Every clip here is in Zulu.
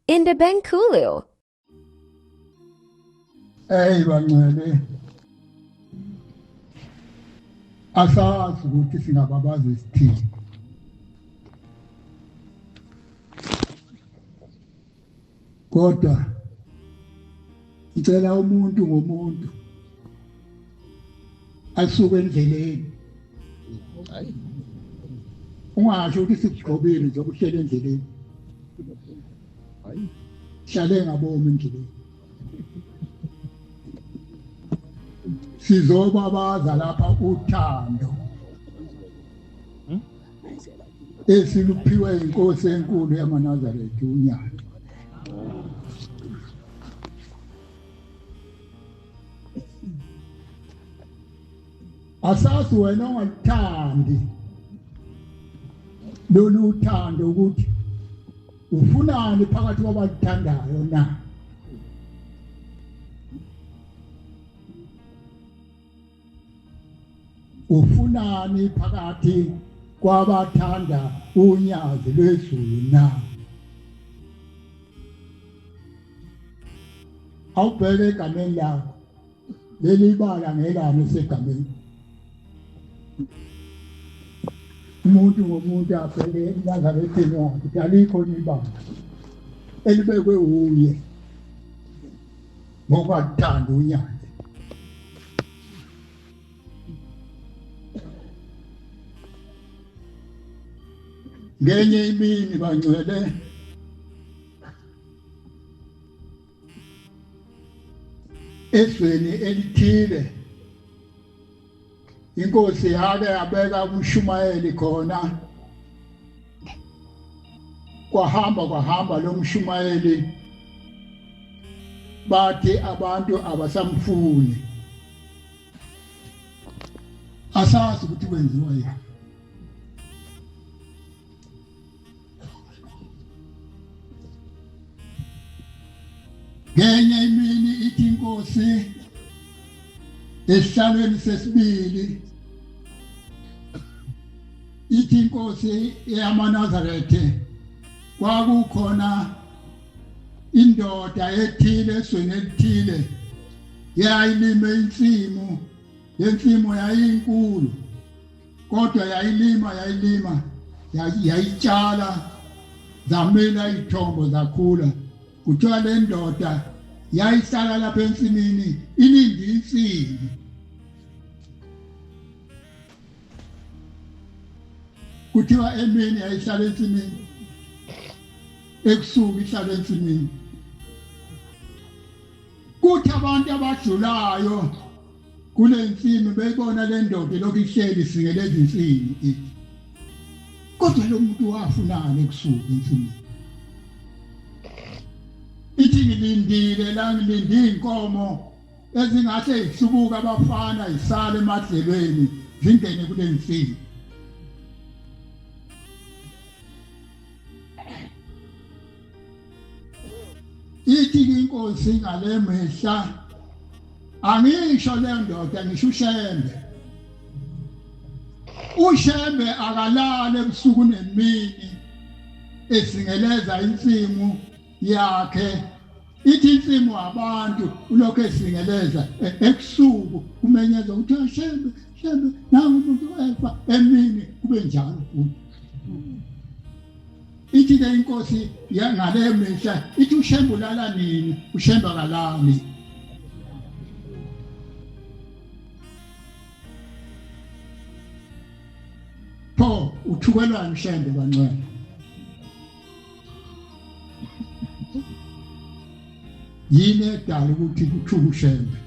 in the Benkulio. Hey bangcwele asazi ukuthi singababazi isithini kodwa ngicela umuntu ngomuntu asuke endleleni ungasho ukuthi sikugqobile nje ukuhlela endleleni hlale ngabomi endleleni sizobabaza lapha uthando esiluphiwe inkosi enkulu yamaNazaretha unyaka asazi wena ongalithandi lolu uthando ukuthi ufunani phakathi kwabathandayo na ufunani phakathi kwabathanda unyazi lwezulu na awubheke egameni lakho leli bala ngelami esegameni umuntu ngomuntu abheke eNazarethini wakhe ukuthi alikho ibanga elibekwe uye ngokuthanda unyazi ngenye imini bangcwele esweni elithile inkosi yake yabeka umshumayeli khona kwahamba lo mshumayeli bathi abantu abasamfuni asazi ukuthi kwenziwa yini ngenye imini ithi inkosi esihlalweni sesibili ithi inkosi yamaNazaretha kwakukhona indoda ethile esweni elithile yayilime insimu lensimu yayinkulu kodwa yayilima yayitshala zamila ithombo zakhula kuthiwa le ndoda yayihlala lapha ensimini ilinde insimbi kuthiwa emini yayihlala ensimini ebusuku ihlala ensimini kuthi abantu abadlulayo kule nsimi beyibona le ndoda lokhu ihleli singele izinsimbi kodwa lo muntu wafunana ebusuku ensimini ithi ngilindile la ngilinde inkomo ezingase zihlubuka abafana isale emadlelweni zingene kule nsimi ithi inkosi ngale mehla angisho le ndoda ngisho ushembe akalale ebusuku nemini esingeleza insimu yakhe ithi insimu abantu ulokho esingeleza ebusuku kumenyeza ukuthi shembe nangu umuntu efa emini kube njalo ithi ke inkosi ngale mihla ithi ushembe ulala nini ushembe akalali pho uthukelwa umshembe kancane yini edala ukuthi kuthuke ushembe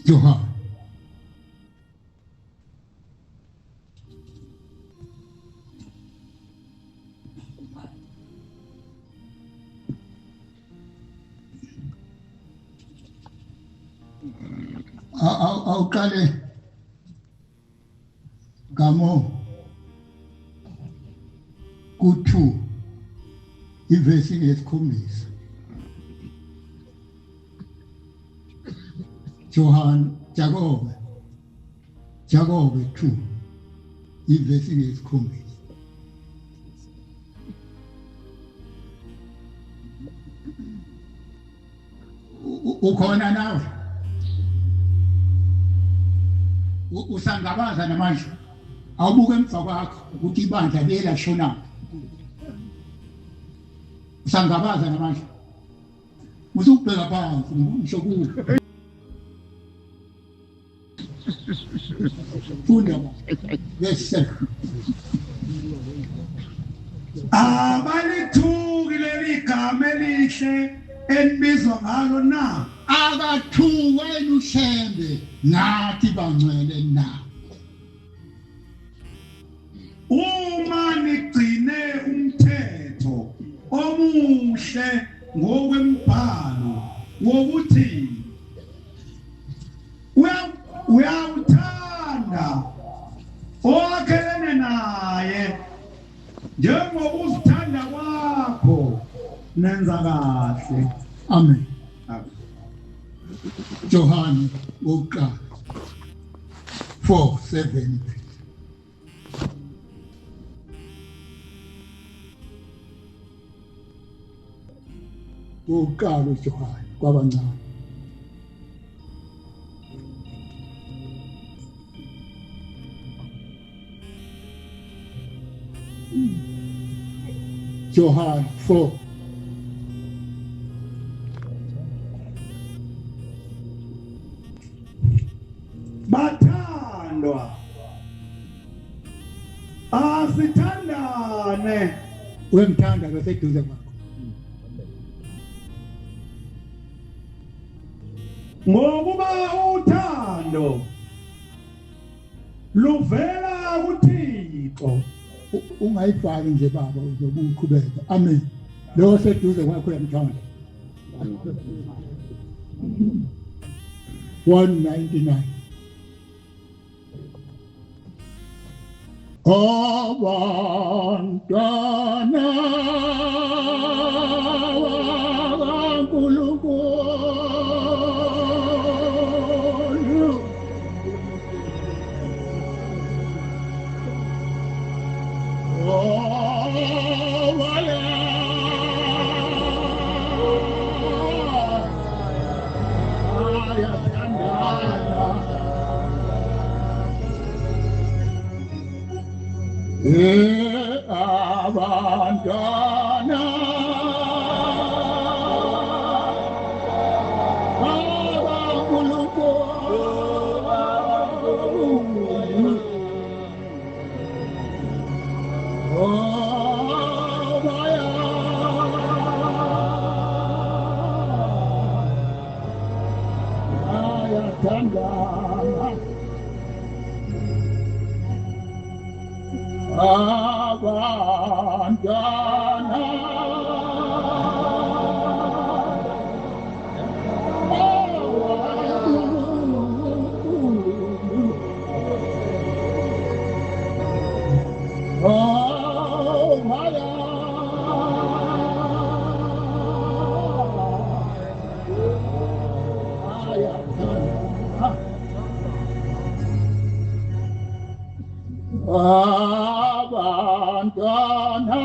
Johan awuqale ngamo ku2 ivesi ngesikhombisa Johan Jakobe Jakobe 2 ivesi ngesikhombisa. Ukhona nawe usangabaza namanje awubuke emva kwakho ukuthi ibandla lela shona usangabaza namanje usubheka phansi ngisho kuwe funda yes abalithuki leli gama elihle enibizwa ngalo na akathuwe ushembe ngathi bangcwele na uma nigcine umthetho omuhle ngokwembhalo wokuthi uyawuthanda owakhelene naye njengoba uzithanda kwakho nenza kahle. Amen. John wokuqala 4:7 wokuqala uJohn kwabancane John 4 bathandwa asithandane wemthanda beseduze kwakho ngokuba uthando luvela kuThixo. Ungayifaki nje baba uzokuqhubeka. Amen. Lo seduze kwakho yamthanda 199 Abantwana bakaNkulunkulu abantwana bakaNkulunkulu abantwana abantwana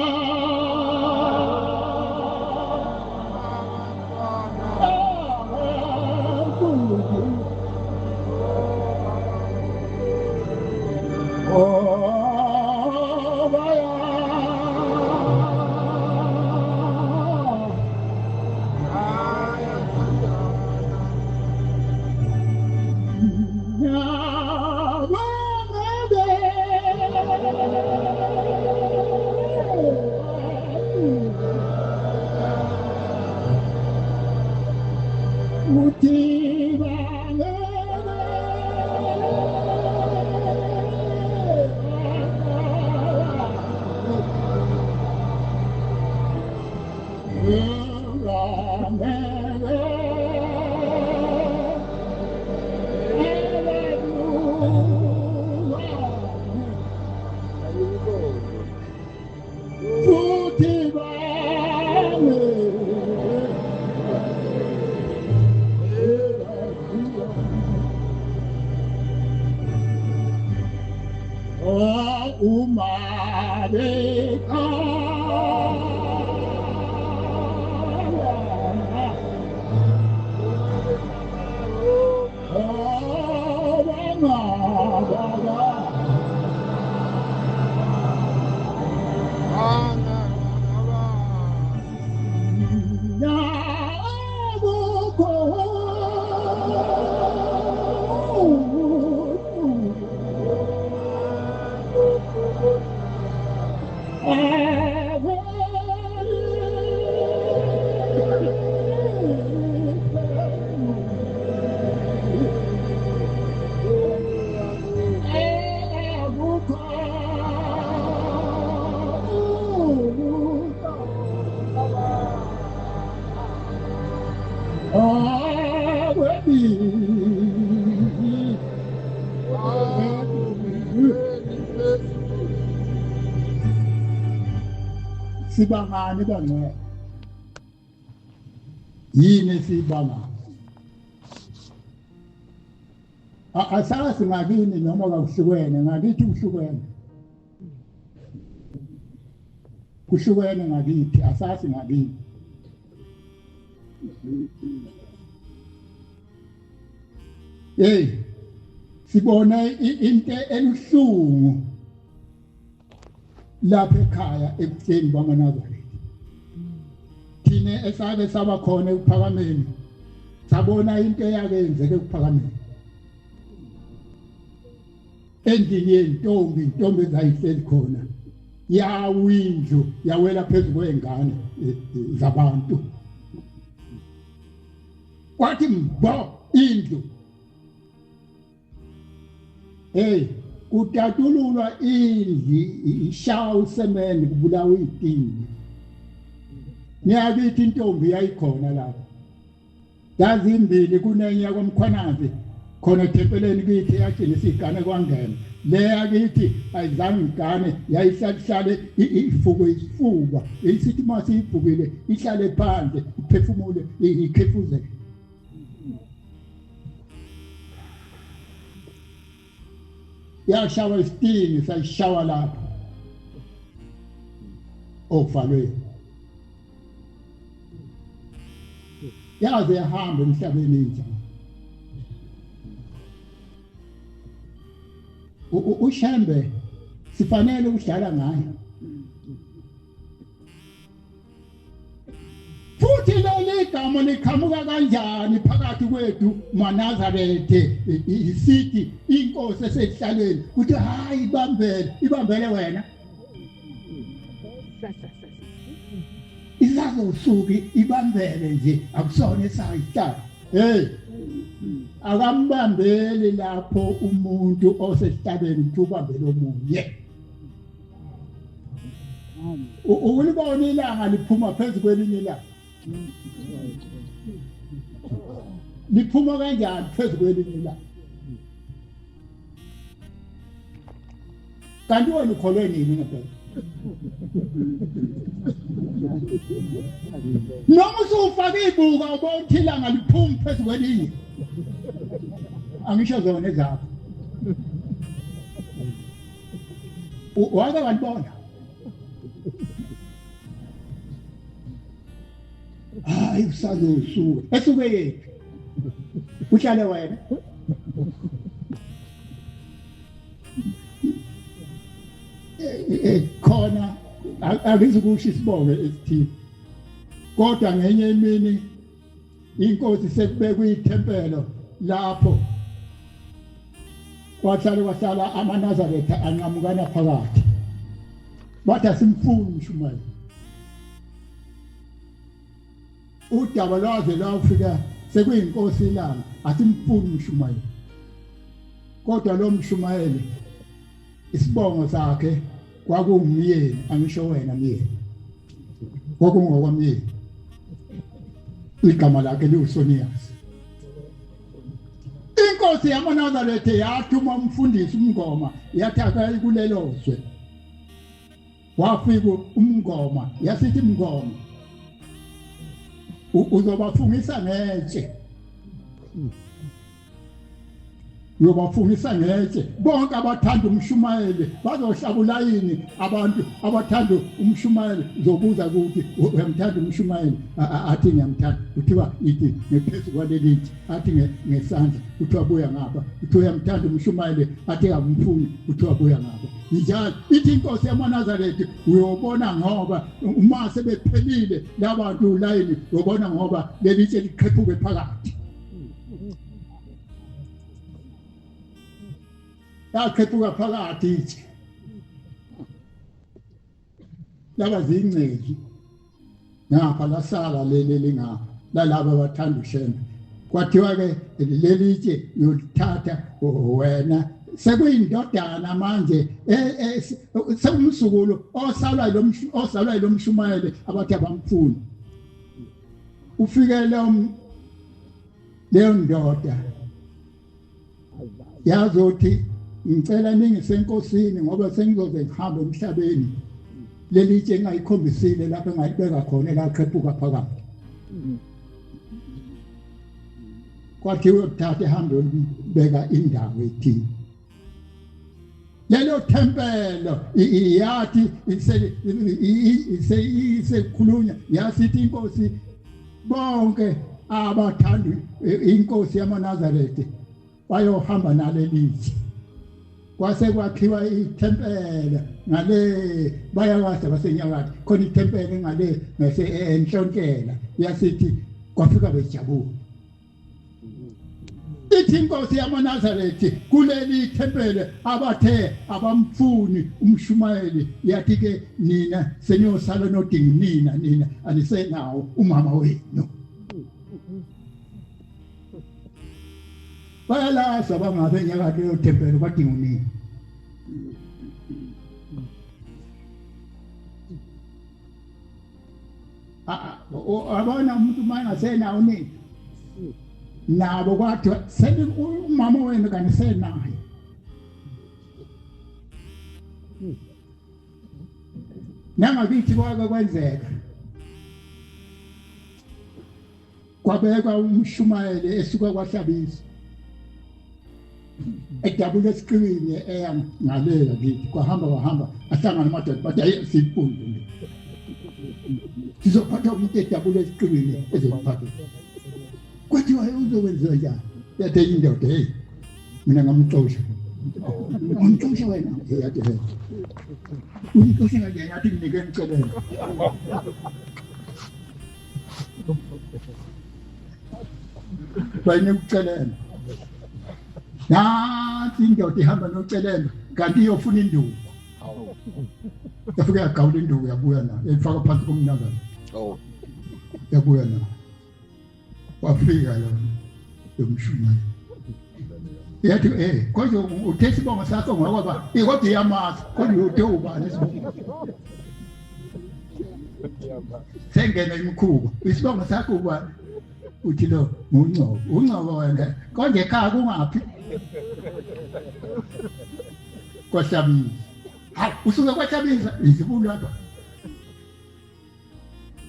uma beka sibangani bangcwele yini sibanga asazi ngakini noma akuhlukene ngakithi kuhlukene kuhlukene ngakithi asazi ngakini sibona into eluhlungu lapha ekhaya ebutheni bamaNazaretha thina esabe saba khona ekuphakameni sabona into eyakenzeke ekuphakameni endini yentombi intombi ezayihleli khona yawindlu yawela phezu kwengane zabantu kwathi mbo indlu kutatululwa indli ishawa usemeni kubulawa idini niyakithi intombi yayikhona lapho yazimbili kunenye yakwamkhwanazi khona ethempeleni kithi yagcina isigane kwangena le yakithi ayizange igane yayihlale ifuko isifuba isithi mase ibhukile ihlale phansi iphefumule ikhefuzele yashawa isitini sayishawa lapho okuvalweni yaze yahamba emhlabeni njalo uShembe sifanele ukudlala ngayo futhi leli gama liqhamuka kanjani phakathi kwethu maNazaretha isithi inkosi esehlaleni kuthi hayi ibambele wena izazosuki ibambele nje akusona esayihlala akambambeli lapho umuntu osesihlabeni ukuthi ubambele omunye ukulibona ilanga liphuma phezu kwelinye ilanga liphuma kanjani phezu kwelinye ilanga kanti wena ukholwe nini ngempela noma usufaka ibuka ubona ilanga liphuma phezu kwelinye angisho zona ezakho wake walibona hayi usazosuka esuke yephi uhlale wena khona akuzikusho isibonge esithile kodwa ngenye imini inkosi sekubekwe ithempelo lapho kwahlala amaNazaretha anqamukana phakathi bathi asimfuni uMshumayeli udaba lwaze lwafika sekuyinkosi ilanga asimfuni uMshumayeli kodwa lo Mshumayeli isibongo sakhe kwakungumyeni angisho wena myeni kwakungokwamyeni igama lakhe liuSoniyasi inkosi yamaNazaretha yathuma umfundisi uMngoma yathi akayikulelozwe wafika uMngoma yasithi Mngoma uzobafungisa ngetshe uyobafungisa ngetshe bonke abathanda umshumayeli bazohlabula yini abantu abathanda umshumayeli zobuza ukuthi uyamthanda umshumayeli athi ngiyamthanda kuthiwa ithi ngephezu kwalelithi athi ngesandla kuthiwa buya ngapha uthi uyamthanda umshumayeli athi akumfuni kuthiwa buya ngapha njalo ithi inkosi yamaNazaretha uyobona ngoba uma sebephelile labantu ulayini uyobona ngoba lelitshe liqhephuke phakathi yaqhephuka phakathi ithi laba zingcezi ngapha lasala leli ngapha lalabo abathanda ushembe kwathiwa ke lelitshe uyolithatha wena sekuyindodana manje sekumsukulu osalwa lomshumayeli abathi abamfuni ufike leyo ndoda yazothi ngicela ningisenkosini ngoba sengizoze ngihambe emhlabeni lelitshe engayikhombisile lapho engayibeka khona laqhephuka phakathi kwathi uyothatha ehambe beka indawo ethile lelo tempelo yathi isekhulunywa yasithi inkosi bonke abathanda inkosi yamaNazaretha bayohamba nalelithi kwase kwakhiwa itempele ngale bayakade basenyakatho khona itempele ngale ngase enhlontela yasithi kwafika bejabula ithi inkosi yamaNazaretha kuleli tempele abathe abamfuni umshumayeli yathi ke nina senyosala nodingi nina anisenawo umama wenu bayalaza bangabe nyakatho yotempele badinga unini abona umuntu mangasenawo nini nabo kwathi sele umama wenu kanisenayo nangakithi kwake kwenzeka kwabeka umshumayeli esuka kwahlabisa edabula esiqwini eya ngalela kithi kwahamba ahlangana amadoda bathi ayi siphundu sizophatha umuntu edabula esiqwini ezophatha kwathi waye uzokwenza njani yathi indoda hey mina ngamxosha umxosha wena yathi hey umxosha ngeke yathi nginike ngicela bayine ukucelela nathi indoda ihamba nocelela kanti iyofuna induku yafika yagawula induku yabuya nayo yayifaka phansi komnakano yabuya nayo wafika yona yomshumayeli yathi kodwa uthe isibongo sakho ngoba kodwa iyamazi kodwa uthe ubani isibongo sengena imikhuba isibongo sakho ubani uthi lo ungcobo wena konje ekhaya kungaphi kwahlabisa hayi usuke kwahlabisa izibulo lapha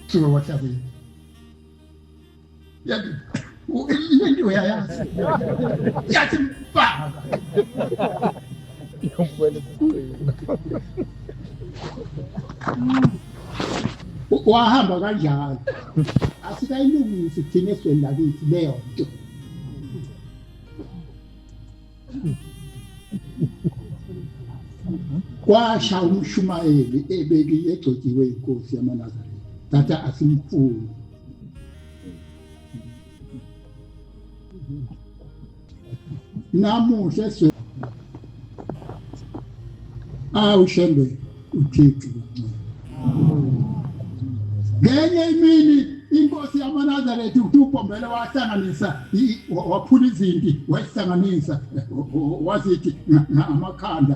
suke kwahlabisa yathi into uyayazi yathi mfaka wahamba kanjalo asikayilungisi thina esweni lakithi leyo nto kwasha umshumayeli ebekiye egcotshiwe inkosi yamaNazaretha thatha asimfuni namuhla esweni awushembe uThixo ngenye imini inkosi yamaNazaretha uThuphombele wahlanganisa waphula izinti wayihlanganisa wazithi ngamakhanda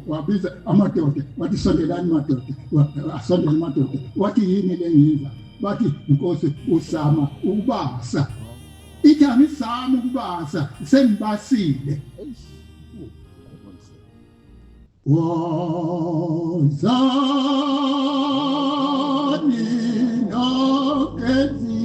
wabiza amadoda wathi sondelani madoda asondela amadoda wathi yini lengiza bathi inkosi usama ukubasa ithi angisama ukubasa sengibasile wozani nokezi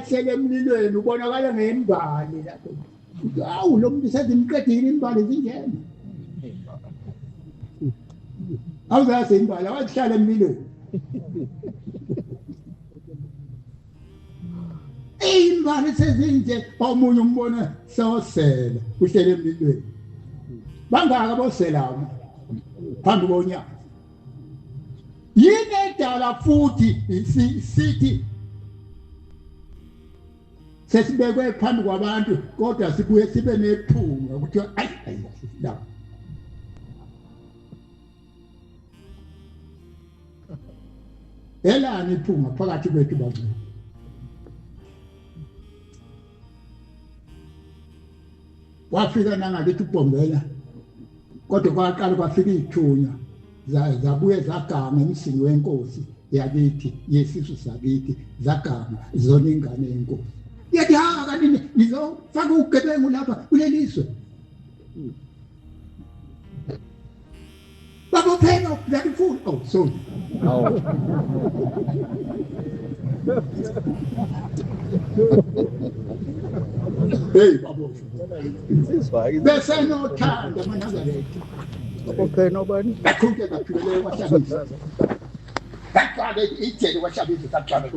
wayehlele emlilweni ubonakala ngembali lapho. Awu lo muntu sezimqedile imbali zinjena. Awuzazi imbali wahlala emlilweni. Imbali sezinje omunye umbona sewosela uhlele emlilweni. Bangaka boselama phambi konyaka. Yini edala futhi sithi sesibekwe phambi kwabantu kodwa sibuye sibe nephunga ukuthi ayi la elani iphunga phakathi kwethu bantu. Wafika nangakithi uBhombela kodwa kwaqala kwafika ithunya zabuye zagama emsini wenkosi yakithi yesizwe sakithi zagama zona ingane yenkosi. Yathi kanini ngizofaka ugebengu lapha kulelizwe. Baba phela ukudla ifundo. Oh sorry. Hey babo. Bese nothanda maNazaretha. Okay, nobody. Bakhuluke baphilele kwaShabisa. Baqale ijele kwaShabisa kaqala.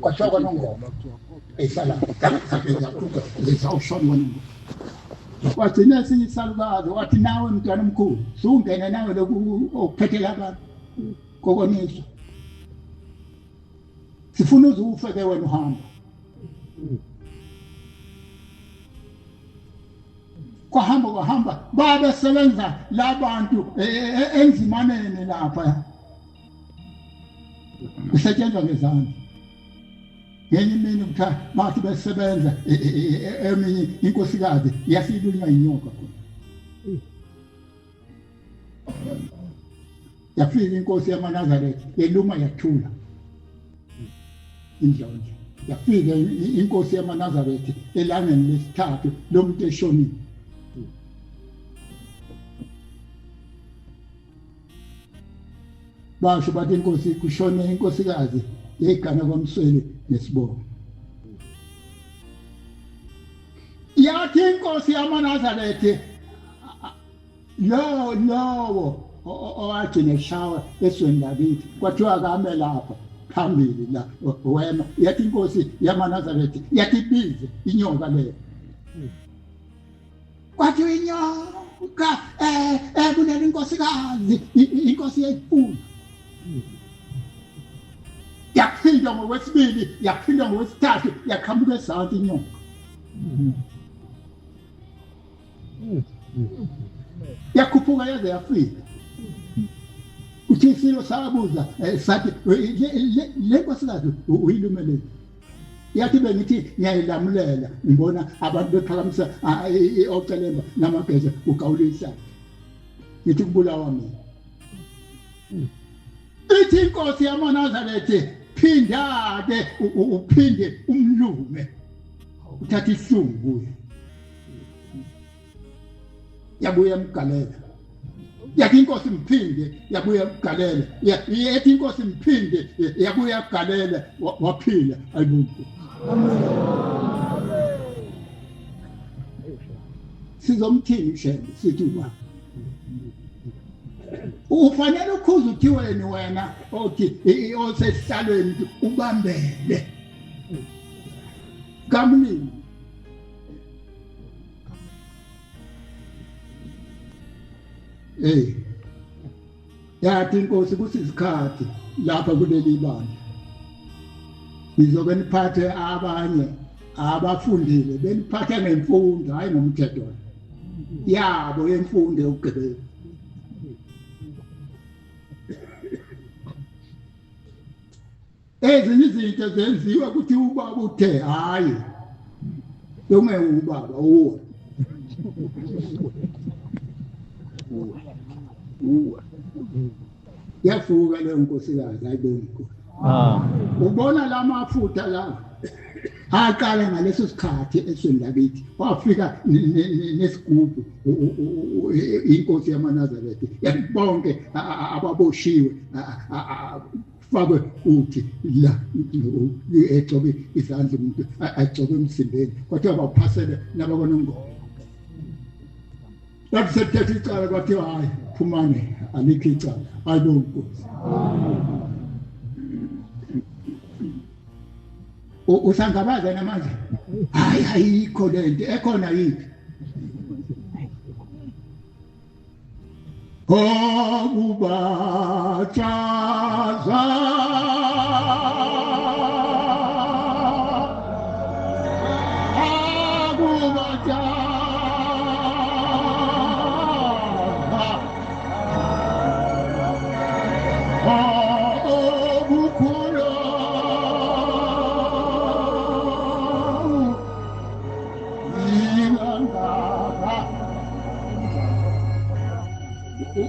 Kwashoko nongoma. Esala. Kakhuluka lezawushona wena. Wagcina siyisalukazi wathi nawe mntwana omkhulu sungena nawe lokhu okuphethela abantu kokoniswa. Sifuna uzufe ke wena uhamba. Kwahamba babesebenza labantu enzimaneni lapha kusetshenzwa ngezandla. Ngenye imini kuthiwa bathi besebenza eminye inkosikazi yasilunywa inyoka khona. Yafika inkosi yamaNazaretha yeluma yathula indlonje. Yafika inkosi yamaNazaretha elangeni lesithathu lomuntu eshonile. Basho bathi inkosi kushone inkosikazi yegana kwamswele nesibongo. Yathi inkosi yamaNazaretha lowo owagcina eshawa esweni lakithi kwathiwa kame lapha phambili la wena. Yathi inkosi yamaNazaretha yathi bize inyoka leyo. Kwathi inyoka kunale inkosikazi inkosi yayifuna. Yaphinda ngokwesibili yaphinda ngokwesithathu yaqhamuka ezantsi inyoka. Yakhuphuka yaze yafika. Uthi isilo sabuza sathi le nkosikazi uyilumeleni. Yathi bengithi ngiyayilamulela ngibona abantu bephakamisa ocelemba namageza ugawulisa. Ngithi kubulawa mina. Ithi inkosi yamaNazaretha phindade uphinde umlume uthatha ihlungu kuye. Yabuya emgalela. Yathi inkosi mphinde yabuya emgalela. Yathi inkosi mphinde yabuya emgalela waphila ayibuntu. Sizomthini shembe sithi uba ufanele ukhuza uthi wena othi osesihlalweni ubambele kamini. Yathi inkosi kusisikhathi lapha kuleli bandla nizobe niphathe abanye abafundile beniphathe ngemfundo hayi ngomthetho yabo yemfundo yokugebengu. Ezinye izinto zenziwa ukuthi ubaba uthe hayi ubaba uwe yafuka leyo nkosikazi ayibonke. Ubona lamafutha la aqala ngaleso sikhathi esweni lakithi wafika nesigubhu inkosi yamaNazaretha yathi bonke ababoshiwe fakwe uthi la egcobe izandla umuntu agcobe emzimbeni kwathiwa bawuphasele nabakwanongoma bathi sethethe icala kwathiwa hayi phumane alikho icala ayibonkosi usangabaza namanje hayi ayikho lento ekhona yiphi Obubachaza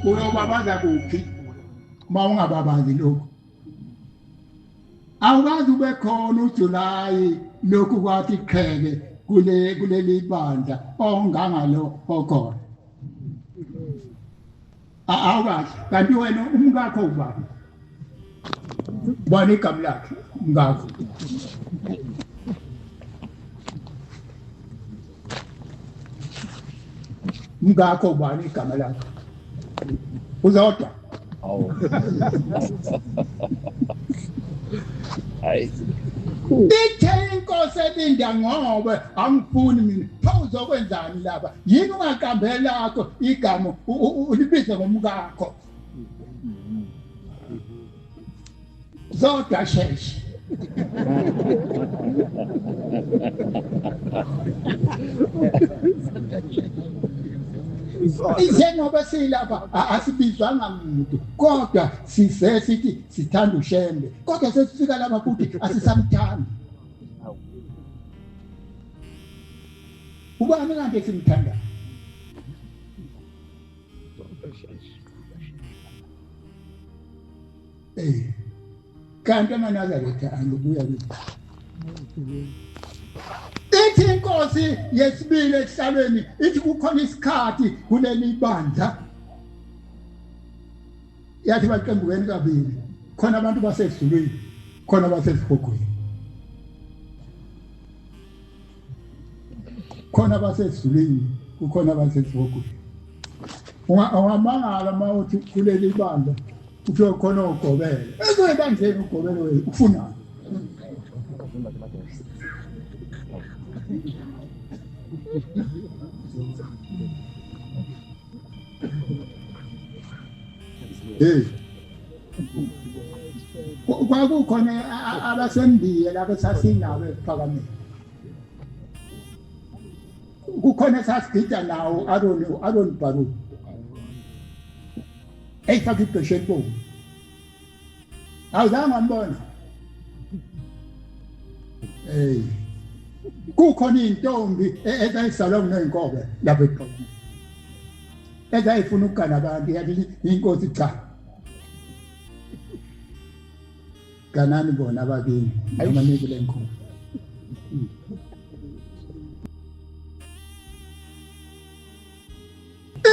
uyobabaza kuphi mawungababazi lokho awukazi ube khona uJulayi lokhu kwathi qheke kuleli bandla ongangalo okhona awukazi kanti wena umkakho ubaba bani igama lakhe umkakho umkakho bani igama lakhe uzodwa awu hayi ithe inkosi elinda ngoba angifuni mina phawuzokwenzani lapha yini ungaqambela lakho igama ulibize ngomkakho zodwa sheshe Njengoba silapha asibizwanga umuntu kodwa sithi sithanda ushembe kodwa sesifika lapha futhi asisamthandi ubani kanti simthanda kanti amanazareth angibuya ithi inkosi yesibili esihlabeni ithi kukhona isikhathi kuleli bandla yathi baqembukeni kabili khona abantu basedlulweni khona basesihogweni khona basedlulweni kukhona basesihogweni ungamangala mawuthi kuleli bandla kuthiwa khona ugobela ezobandleni ugobela wena ufunani kwakukhona abasembiye lapho sasinabo ephakameni kukhona sasigida nawo Aaron Baruch eyifaka ibhesheni bomu awuzange ngambona kukhona intombi ezayizalwa kunenkobe lapha eqhawini ezayifuna ukugana abantu yathi inkosi cha ganani bona ababini ayimanike lenkomo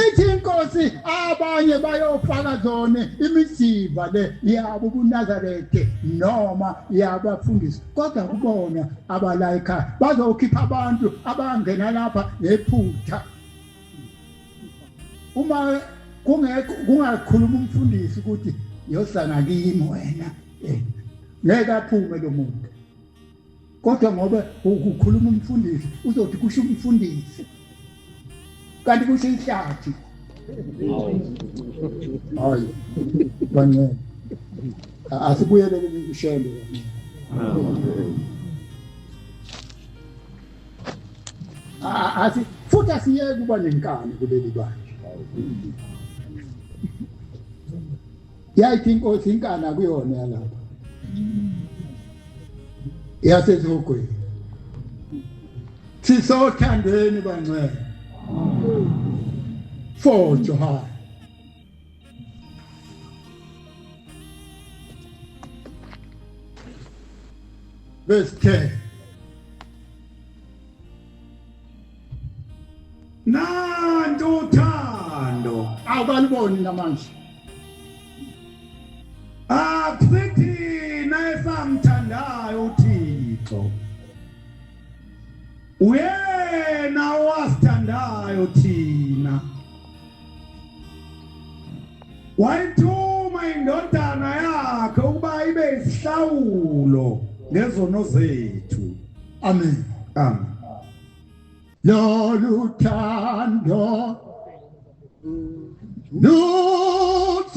ithi inkosi abanye bayofaka zone imisiva le yabo kuNazarethe noma yabafundisi kodwa kubona abalayika bazokhipha abantu abangena lapha nephutha uma kungakhuluma umfundisi ukuthi yosana kimi wena ngeke aphume lo muntu kodwa ngoba ukukhuluma umfundisi uzothi kusho umfundisi kanti kusho ihlathi hayi banye asibuyelele kushembe asi futhi asiyeke kuba nenkani kuleli bandla yayithi inkosi inkana kuyona yalapha yasezogweni sisothandweni bangcwele for John verse 10 nanto uthando awubaliboni namanje akusithi nayesamthandayo uThixo uyena owasithandayo thina wayithuma indodana yakhe ukuba ibe isihlawulo ngezono zethu. Amen. Amen. Lolu thando lujulile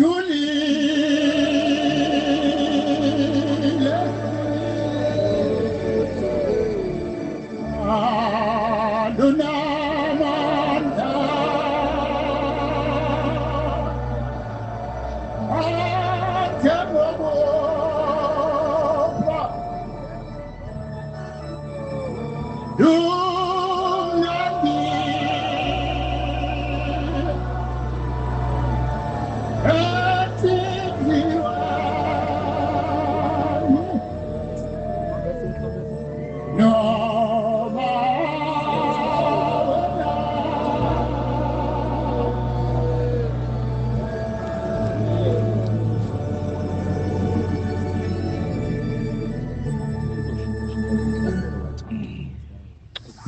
lunamandla athemobopha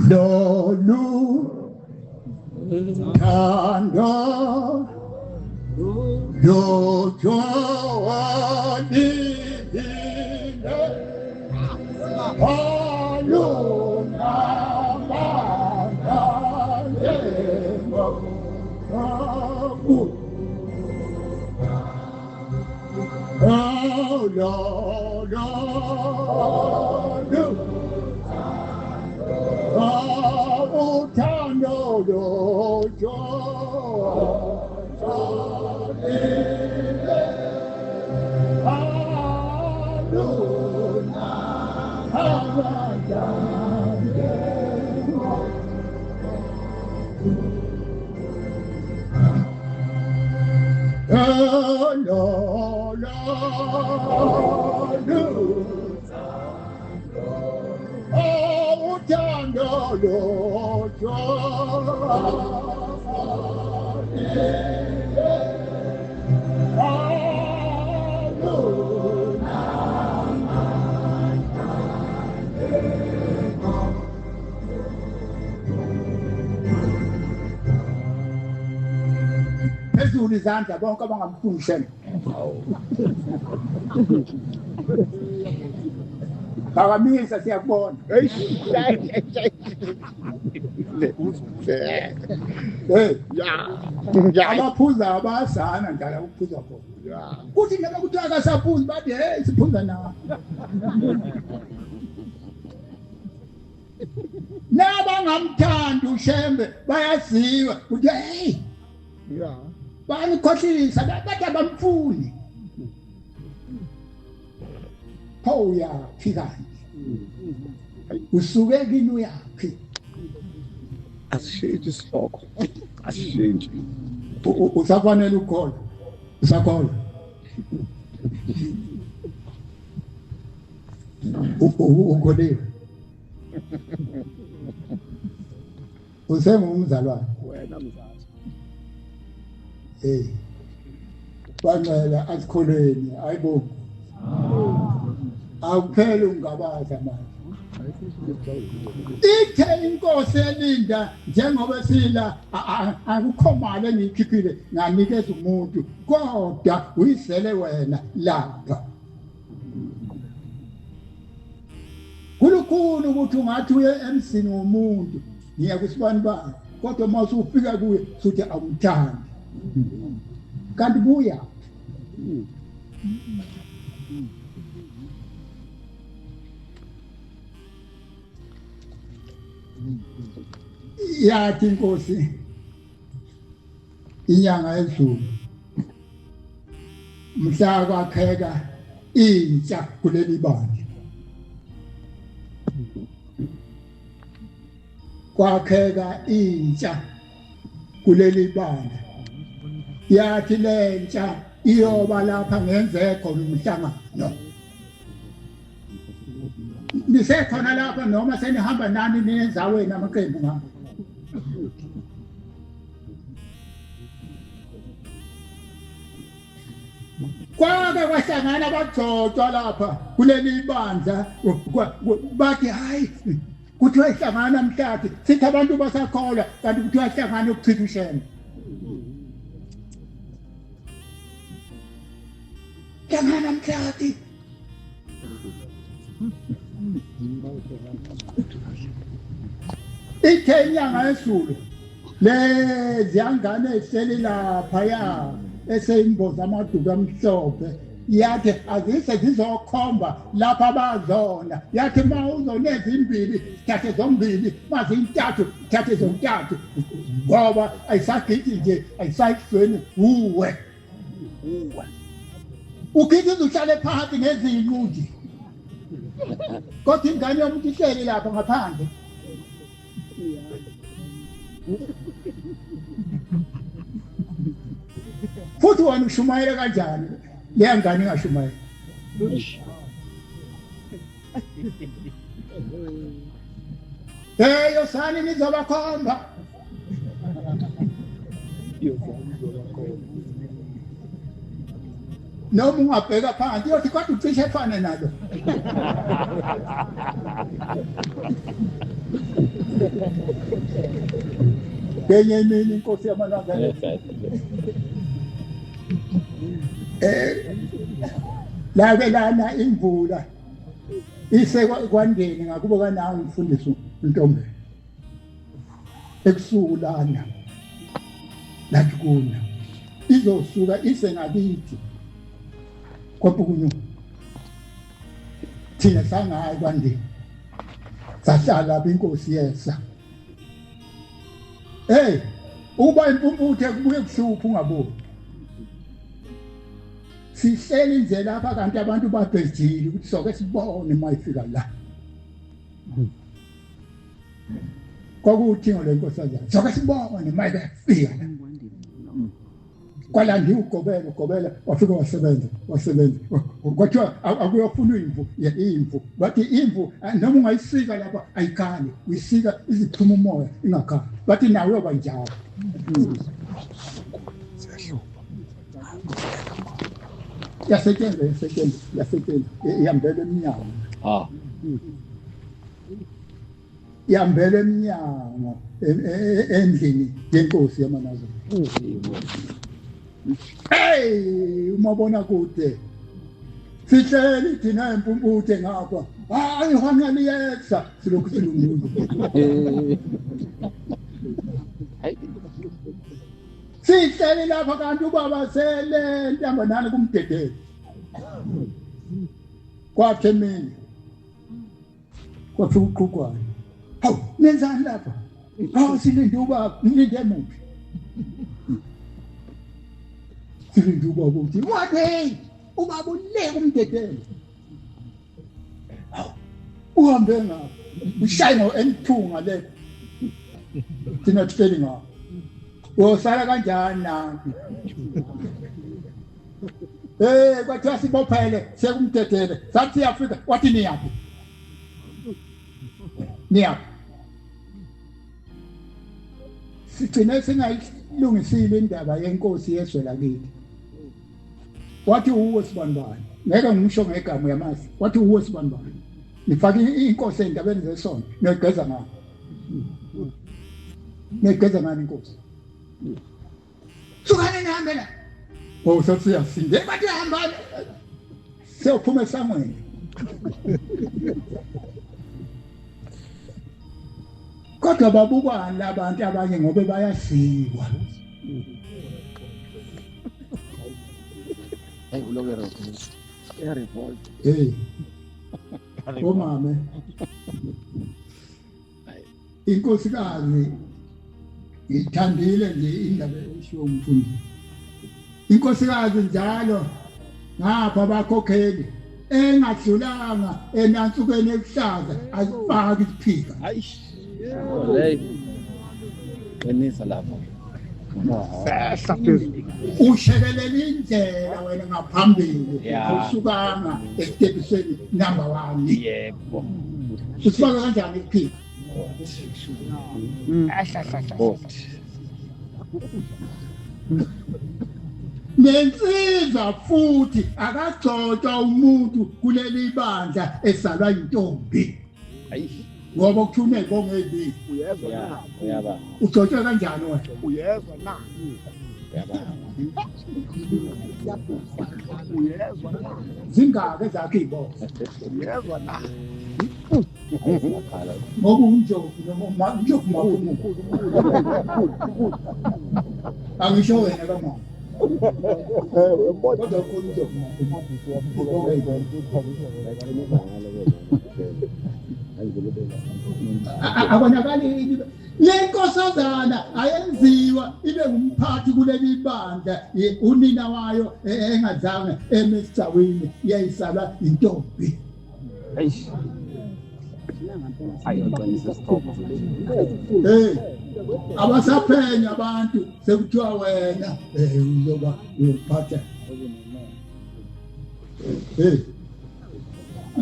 Lolu thando lujulile olunamandla njengobu uthando lujulile alunamandla phezulu izandla bonke abangamfundiseni Bakamisa siyakubona. Abaphuza abazana njalo ukuphuza khona. Kuthi noma kuthiwa akasaphuzi bathi hey siphuza nawe. Nabangamthanda uShembe bayaziwa ukuthi hey banikhohlisa bathi abamfuni. Pho yaphi kanje usuke kini uyaphi asishintshe isihloko asishintshe usafanele ukholwa usakholwa ukholiwe usengumzalwane wena mzazi bangela asikholweni ayibo awuphele ungabaza manje ithe inkosi elinda njengoba sila akukho mali engikhiphile nganikeza umuntu kodwa uyisele wena lapha kulukhulu ukuthi ungathi uye emsini womuntu niya kusibani ba kodwa mase ufika kuye suthi awumthandi kanti buya yathi inkosi inyanga ezulu mhla kwakheka intsha kuleli bandla kwakheka intsha kuleli bandla yathi lentsha iyoba lapha ngenzeko umhlangano nisekhona lapha noma senihamba nani niyenzaweni amaqembu ngapha kwake kwahlangana abagcotshwa lapha kuleli bandla bathi hayi kuthiwa ihlangana mhlathi sithi abantu basakholwa kanti kuthiwa ihlangana ukuchitha ushembe hlangana mhlathi ithe inyanga yesulu lezi yangane ehleli laphaya eseyimboza amaduku amhlophe yathi azise zizokhomba lapha bazona yathi uma uzoneza imbili thathe zombili mazintathu thathe zontathu ngoba ayisagidi nje ayisayifeni uwe ukikiza uhlale phansi ngezinqundi kodwa ingane yomuntu ihleli lapha ngaphandle futhi wena ushumayela kanjani leya ngane ingashumayela yosani nizobakhomba noma ungabheka phansi yothi kodwa ucishe efane nalo kenye imini inkosi yamalanga labelana imvula ise kwandeni ngakubo kanawo umfundisi uNtombe ebusuku lana lathi kuna izosuka ise ngakithi kwaPhukunyu thina sangayi kwandeni sahlala inkosi yesa uba impumputhe kubuye kuhlupha ungabuki sihleli nje lapha kanti abantu babhejile ukuthi soke sibone mayifika la kwakuthingo lenkosazana soke sibone mayifika la kwalandi ugobela wafika wasebenza kwathiwa akuyofuna imvu bathi imvu noma ungayisika lapha ayikhali uyisika iziphuma umoya ingakhali bathi nawe uyoba njalo yasetshenzwa ihambele eminyango ihambele eminyango endlini yenkosi yamanazareth umabona kude sihleli thina impumputhe ngapha hayi hangaliyetha silokhu silunguzo sihleli lapha kanti ubaba sele ntambanani kumdedele kwakhe mina kwafika uqhukwane hawu nenzani lapha silinde ubaba nilinde muphi silinde ubaba uthi wathi ubaba uleke umdedele hawu uhambe ngapha ushaye ngo-N2 ngale thina sihleli ngapha wosala kanjani nampi kwathiwa sibophele sekumdedele sathi siyafika wathi niyaphi sigcine singayilungisile indaba yenkosi yezwe lakithi wathi uwe sibanibani ngeke ngisho ngegama yamasi wathi uwe sibanibani nifake inkosi endabeni zesono negeza ngani inkosi sukane nihambe la sasiyasinde bathi hambani siyophuma esangweni kodwa babukwana labantu abanye ngobe bayasikwa omame inkosikazi ithandile nje indaba eshiwo umfundi inkosikazi njalo ngapha bakhokheli engadlulanga enansukweni ebuhlaza azifaki isiphika Qinisa lapho. Ushekelela indlela wena ngaphambili usukanga esitebhisweni number 1 Yebo. usifaka kanjani isiphika nensizwa futhi akagcotshwa umuntu kuleli bandla esalwa intombi Ayish. ngoba kuthune bongezini Uyezwa Ya, na? uyaba. ugcotshwa kanjani wena Uyezwa na? Uyaba. Uyezwa na? zingake zakhe ibovu Uyezwa na? Ayisakhala. ngoba unjovu noma unjovu makhulu angisho wena kamama kodwa ukhona unjovu abonakali le nkosazana ayenziwa ibe ngumphathi kuleli bandla unina wayo engazange emesicawini yayisala intombi Ayish. Ayiqinisa stop. abasaphenya abantu sekuthiwa wena uzoba uphatha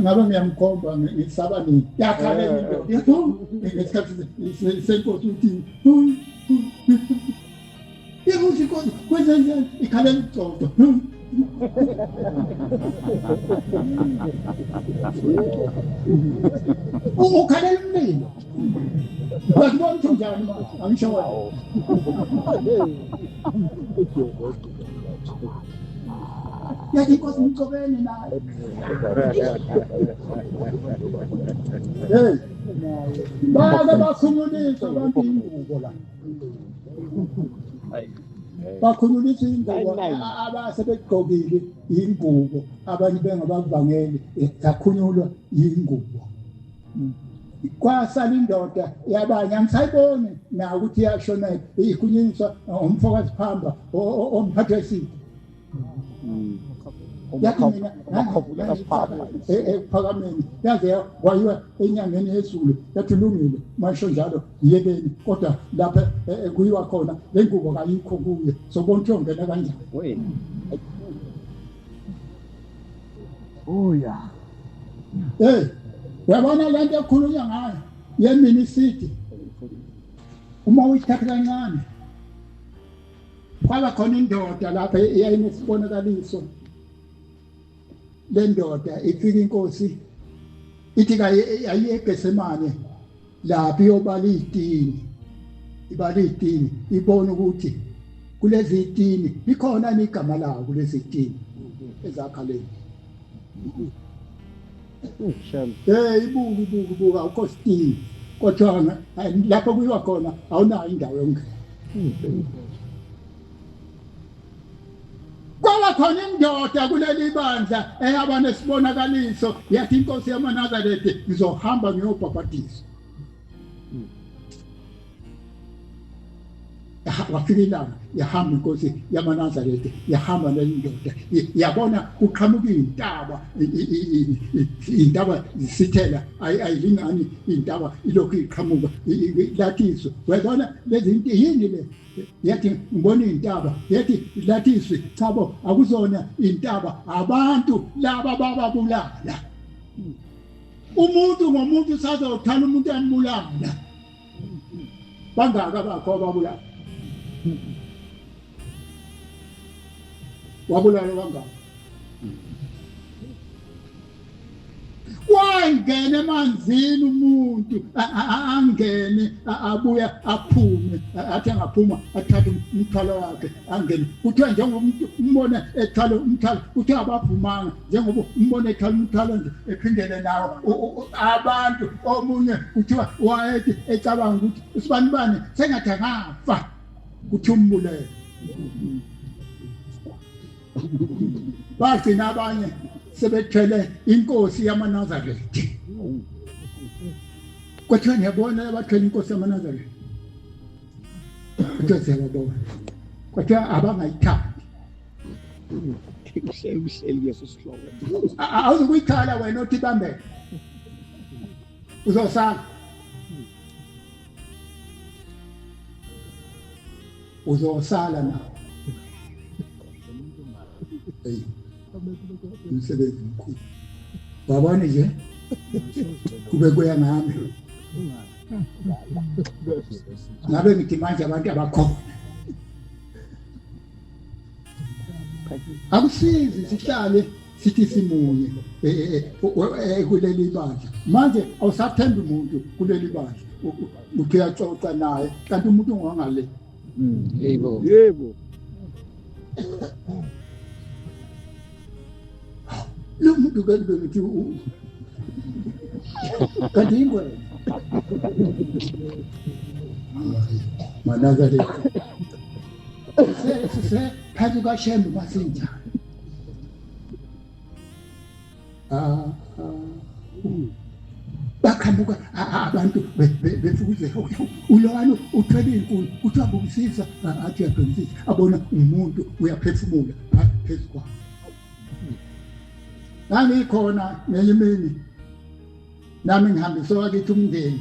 ngabe ngiyamkhomba ngisaba nini yakhalela into ngesikhathi senkosi uthi yekuthi inkosi kwenzenjani ikhalela ucoco ukhalela umlilo bakubona ukuthi njani manje angisho wena yathi inkosi ngicobene naye bake bakhululisa abantu ingubo la bakhululisa ingubo abasebegqokile ingubo abanye bengabavangeli zakhunyulwa ingubo kwasala indoda yabanye angisayiboni na ukuthi iyashona ikhunyiswa umfokazi phamba omphathe wesitha yathi mina ephakameni yaze wayiwa enyangeni yezulu yathi lungile masho njalo yekeni kodwa lapha kuyiwa khona le ngubo kayikho kuye sobona ongena kanjani Wena. Uya. uyabona lento ekhulunywa ngayo yemini city uma uyithatha kancane kwaba khona indoda lapha eyayinesibonakaliso le ndoda ifika inkosi ithi ayiyeGetsemane lapho iyobala izitini ibala izitini ibona ukuthi kulezi izitini likhona igama lawo kulezi izitini ezakhaleni ibuka ukostini kodwa lapho kuyiwa khona awunayo indawo yonke kwaba khona indoda kuleli bandla eyaba nesibonakaliso yathi inkosi yamaNazaretha ngizohamba ngiyobhabhadisa wafika ilanga yahamba inkosi yamaNazaretha yahamba nendoda yabona kuqhamuka intaba zisithela ayilingani intaba ilokhu iqhamuka lathiswe wabona lezi zinto yini le yathi ngibona intaba yathi lathiswe chabo akuzona intaba abantu laba bababulala umuntu ngomuntu sazothana umuntu ambulala bangaka bakho babulala wabulala kangaka wangena emanzini umuntu angene abuya aphume athi angaphuma athathe umthwalo wakhe angene kuthiwa njengomuntu umbone ethwala umthwalo kuthiwa abaphumanga njengoba umbone ethwala umthwalo nje ephindele nawo abantu omunye kuthiwa wayethi ecabanga ukuthi usibanibani sengathi angafa kuthi umbulele bagcina abanye sebethwele inkosi yamaNazaretha kuthiwa ngiyabona abathwele inkosi yamaNazaretha kuthiwa siyababona kuthiwa abangayithandi Uhleli Yesu sihloko. awuzukuyithala wena othi bambele uzosala nawe umsebenzi mkhulu wabona nje kube kuya ngami ngabe ngithi manje abantu abakhona akusizi sihlale sithi simunye kuleli bandla manje awusathembi umuntu kuleli bandla uthi uyaxoxa naye kanti umuntu ongangale Yebo. Yebo. lo muntu kanti uthi kanti ingwenya Manazareth phansi kwaShembe masinjani bakhambuka abantu befuze ulwana uthwele inkuni kuthiwa bukusisa athi uyaqinisekisa abona umuntu uyaphefumula phezu kwakhe ngikhona ngenye imini nami ngihambise wakithi umndeni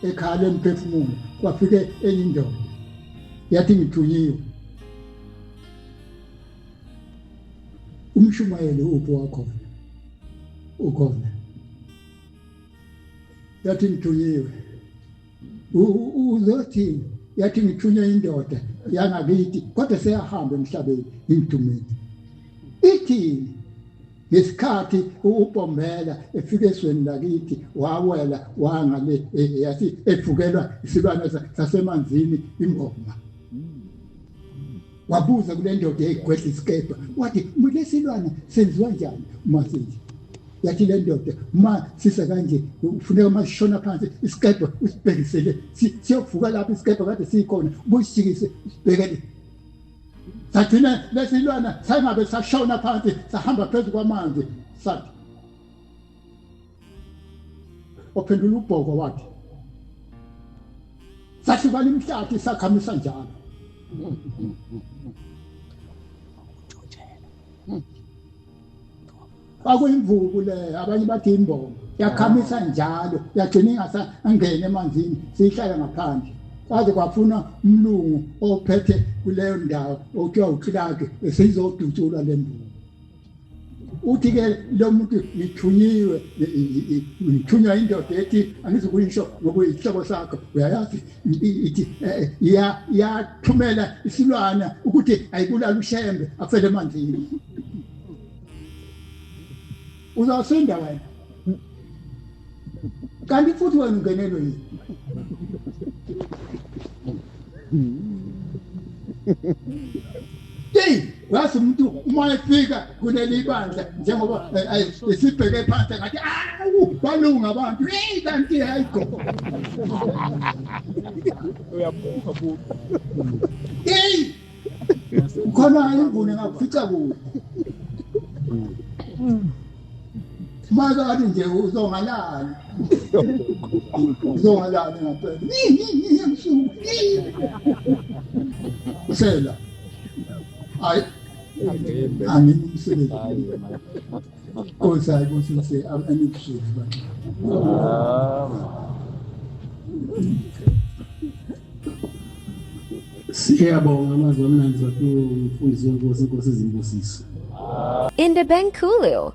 ekhaya lemphefumulo kwafike enye indoda yathi ngithunyiwe umshumayeli upho wakhona ukhona yathi ngithunyiwe uzothini yathi ngithunywe indoda yangakithi kodwa seyahamba emhlabeni ingithumile ithini ngesikhathi uBombela efike esweni lakithi wawela wangale yathi efukelwa isilwana sasemanzini ingoma wabuza kule ndoda eyigwedla isikebhe wathi lesilwana senziwa njani masithi yathi le ndoda uma sisa kanje ufuneka masishona phansi isikebhe usibhekisele siyovuka lapha isikebhe kade sikhona ubusijikise sibhekele sathina lesilwana sangabe sashona phansi sahamba phezulu kwamanzi sathi ophendula ubhoko wathi sahlukana imhlathi sakhamisa njalo akuyimvubu le abanye bathi imbongo yakhamisa njalo yagcina ingasa emanzini sihlala ngaphandle kwaze kwafuna umlungu ophethe kuleyo ndawo okuthiwa uClark esizodutsula le mbuku uthi ke lo muntu ngithunywa indoda ethi angizukuyisho ngokuyihlobo sakho uyayazi ithi yathumela isilwana ukuthi ayibulala uShembe afele emanzini uzasinda wena kanti futhi wena ungenelwe yini wathi umuntu uma efika kuleli bandla njengoba esibheke phansi ngathi balunga abantu kanti hayigo Uyabuka bu. khona imvune ngakufica kuwe maza athi nje uzongalani ngempela usela hayi angimsebenzi kosayibosise anikusuka siyabonga amazwi amnandi zakumfundisi wenkosi inkosi ezimbusisi Indabenkulu.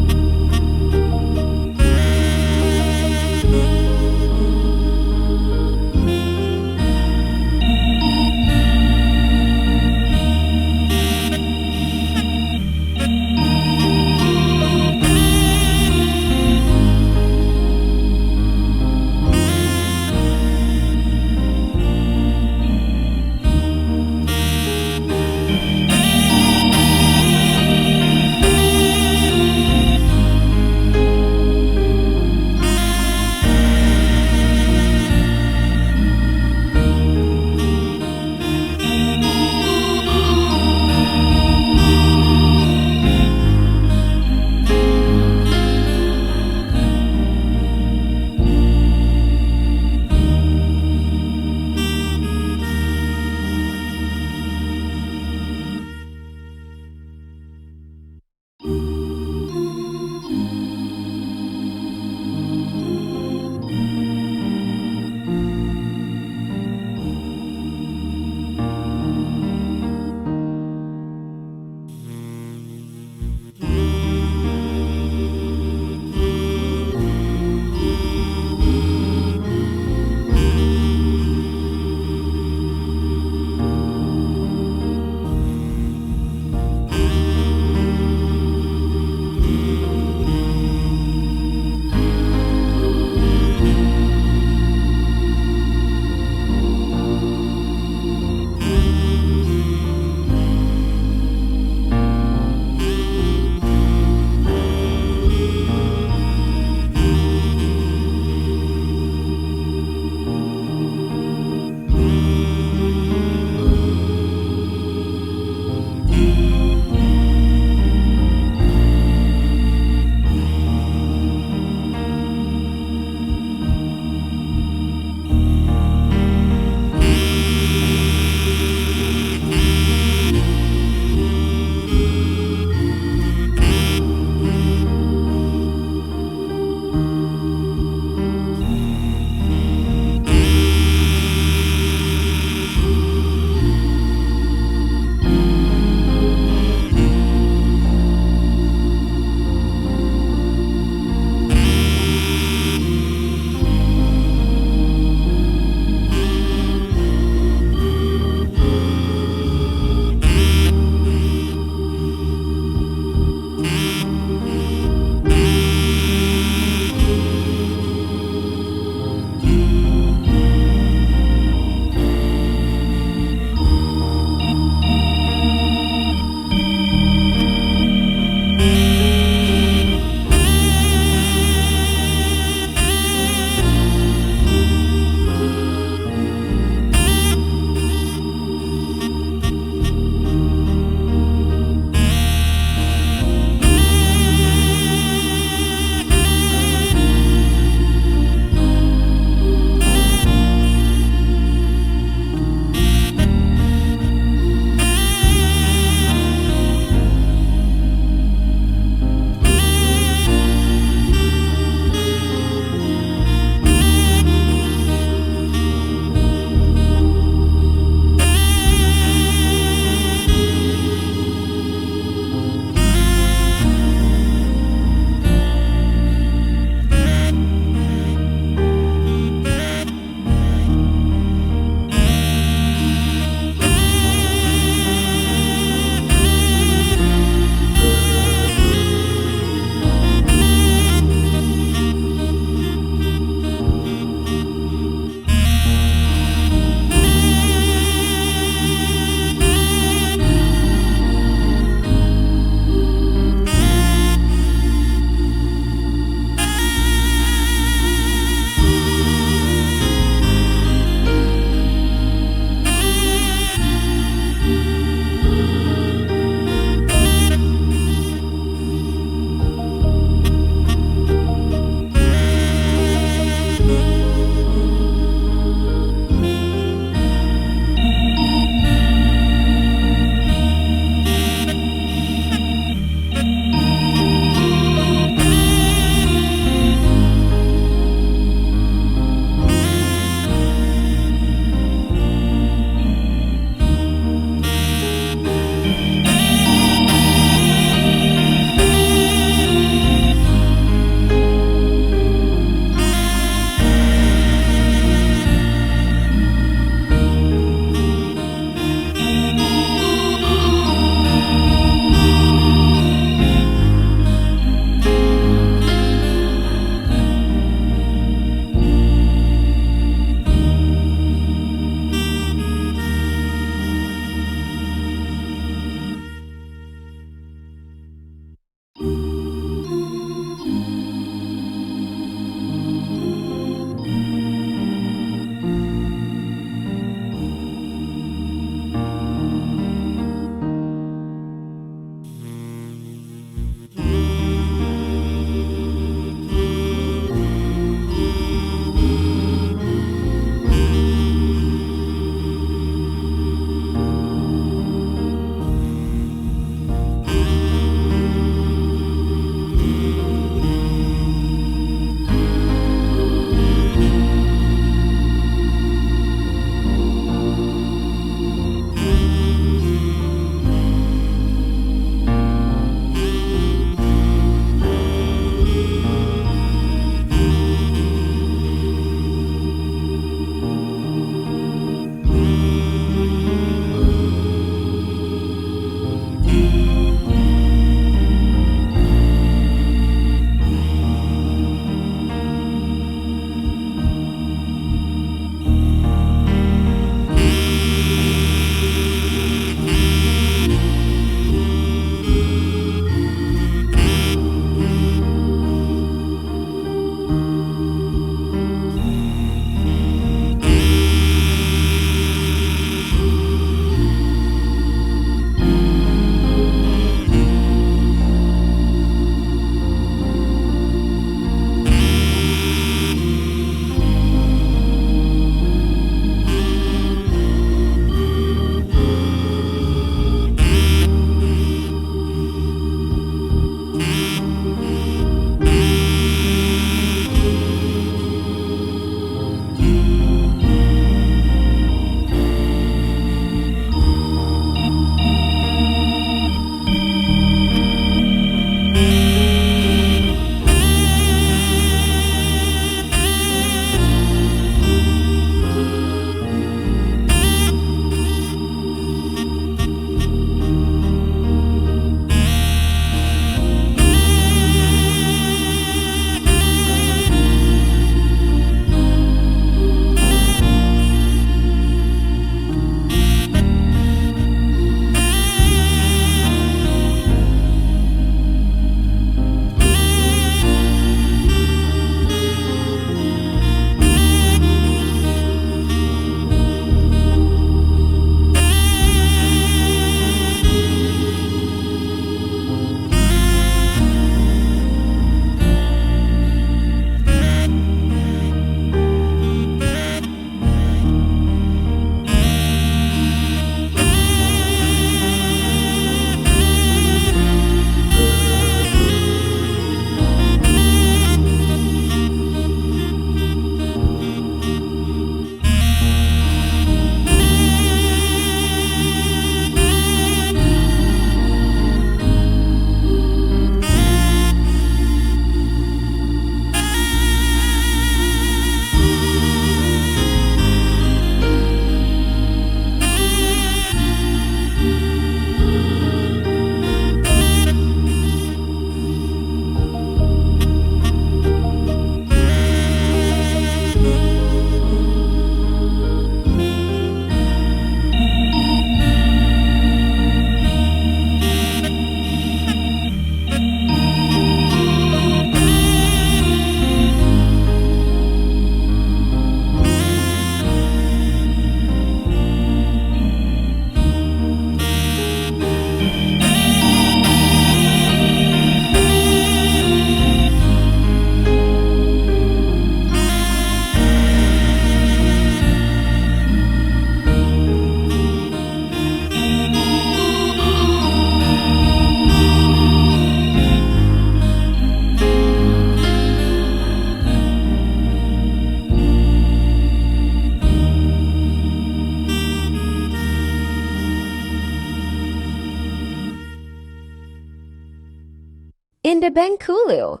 Indabenkulu.